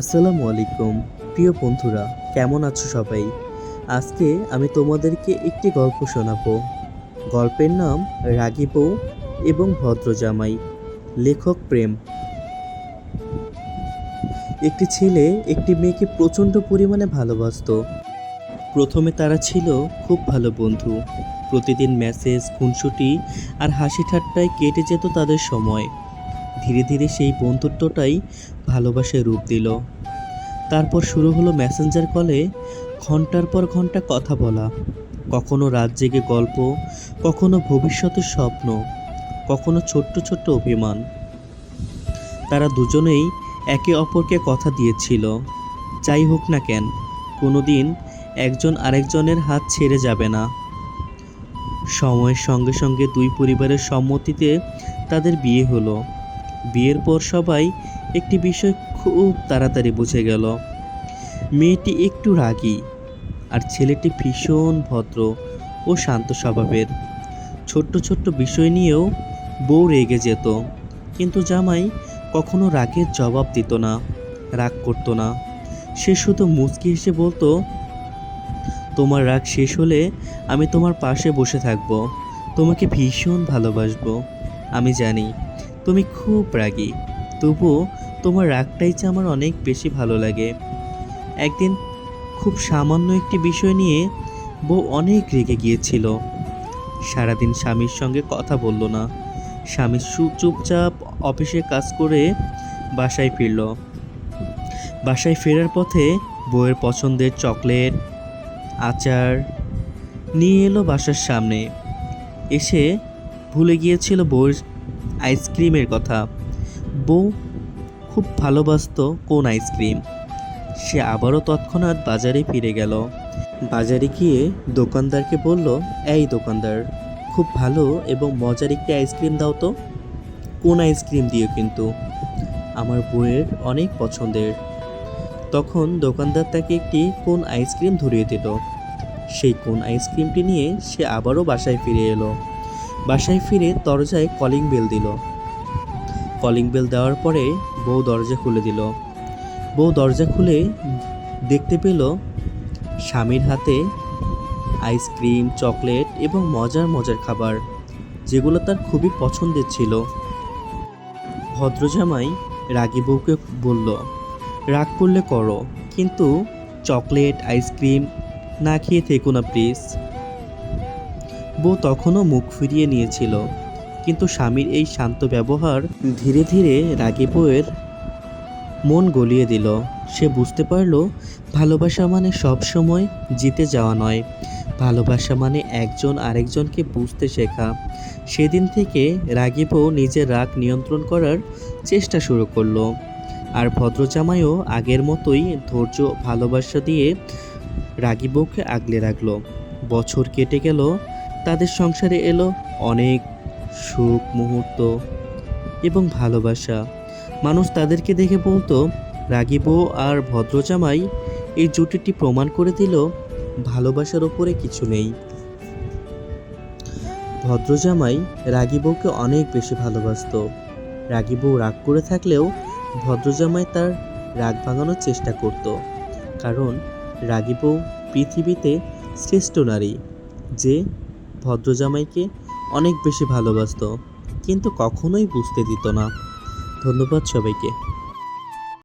আসসালামু আলাইকুম প্রিয় বন্ধুরা, কেমন আছো সবাই? আজকে আমি তোমাদেরকে একটি গল্প শোনাবো। গল্পের নাম রাগী বউ এবং ভদ্র জামাই। লেখক প্রেম। একটি ছেলে একটি মেয়েকে প্রচণ্ড পরিমাণে ভালোবাসতো। প্রথমে তারা ছিল খুব ভালো বন্ধু। প্রতিদিন মেসেজ, খুনসুটি আর হাসি ঠাট্টায় কেটে যেত তাদের সময়। ধীরে ধীরে সেই বন্ধুত্বটাই ভালোবাসায় রূপ দিল। তারপর শুরু হলো মেসেঞ্জার কলে ঘন্টার পর ঘন্টা কথা বলা। কখনো রাত জেগে গল্প, কখনো ভবিষ্যতের স্বপ্ন, কখনো ছোট্ট ছোট্ট অভিমান। তারা দুজনেই একে অপরকে কথা দিয়েছিল, যাই হোক না কেন কোনো দিন একজন আরেকজনের হাত ছেড়ে যাবে না। সময়ের সঙ্গে সঙ্গে দুই পরিবারের সম্মতিতে তাদের বিয়ে হলো। বিয়ের পর সবাই একটি বিষয় খুব তাড়াতাড়ি বুঝে গেল। মেয়েটি একটু রাগী আর ছেলেটি ভীষণ ভদ্র ও শান্ত স্বভাবের। ছোট্ট ছোট্ট বিষয় নিয়েও বউ রেগে যেত, কিন্তু জামাই কখনো রাগের জবাব দিত না, রাগ করতো না। সে শুধু মুচকি হেসে বলতো, তোমার রাগ শেষ হলে আমি তোমার পাশে বসে থাকবো, তোমাকে ভীষণ ভালোবাসবো। আমি জানি তুমি খুব রাগী, তবুও তোমার রাগটাই যে আমার অনেক বেশি ভালো লাগে। একদিন খুব সামান্য একটি বিষয় নিয়ে বউ অনেক রেগে গিয়েছিল। সারাদিন স্বামীর সঙ্গে কথা বলল না। স্বামী চুপচাপ অফিসে কাজ করে বাসায় ফিরল। বাসায় ফেরার পথে বউয়ের পছন্দের চকলেট, আচার নিয়ে এলো বাসার সামনে। এসে ভুলে গিয়েছিল বউয়ের আইসক্রিমের কথা। বউ খুব ভালোবাসতো কোন আইসক্রিম। সে আবারও তৎক্ষণাৎ বাজারে ফিরে গেল। বাজারে গিয়ে দোকানদারকে বলল, এই দোকানদার, খুব ভালো এবং মজার একটি আইসক্রিম দাও তো। কোন আইসক্রিম দিও কিন্তু, আমার বউয়ের অনেক পছন্দের। তখন দোকানদার তাকে একটি কোন আইসক্রিম ধরিয়ে দিল। সেই কোন আইসক্রিমটি নিয়ে সে আবারও বাসায় ফিরে এলো। বাসায় ফিরে দরজায় কলিং বেল দিল। কলিং বেল দেওয়ার পরে বউ দরজা খুলে দিল। বউ দরজা খুলে দেখতে পেল স্বামীর হাতে আইসক্রিম, চকলেট এবং মজার মজার খাবার, যেগুলো তার খুবই পছন্দের ছিল। ভদ্রজামাই রাগী বউকে বলল, রাগ করলে করো, কিন্তু চকলেট, আইসক্রিম না খেয়ে থেকো না প্লিজ। বউ তখনও মুখ ফিরিয়ে নিয়েছিল, কিন্তু স্বামীর এই শান্ত ব্যবহার ধীরে ধীরে রাগী বউয়ের মন গলিয়ে দিল। সে বুঝতে পারল, ভালোবাসা মানে সব সময় জিতে যাওয়া নয়, ভালোবাসা মানে একজন আরেকজনকে বুঝতে শেখা। সেদিন থেকে রাগী বউ নিজের রাগ নিয়ন্ত্রণ করার চেষ্টা শুরু করলো। আর ভদ্রজামাইও আগের মতোই ধৈর্য, ভালোবাসা দিয়ে রাগী বউকে আগলে রাখলো। বছর কেটে গেল, তাদের সংসারে এলো অনেক সুখ মুহূর্ত এবং ভালোবাসা। মানুষ তাদেরকে দেখে বলতো, রাগী বউ আর ভদ্রজামাই এই জুটিটি প্রমাণ করে দিল ভালোবাসার ওপরে কিছু নেই। ভদ্রজামাই রাগী বউকে অনেক বেশি ভালোবাসতো। রাগী বউ রাগ করে থাকলেও ভদ্রজামাই তার রাগ ভাঙানোর চেষ্টা করত, কারণ রাগী বউ পৃথিবীতে শ্রেষ্ঠ নারী, যে ভদ্রজামাইকে অনেক বেশি ভালোবাসতো, কিন্তু কখনোই বুঝতে দিত না। ধন্যবাদ সবাইকে।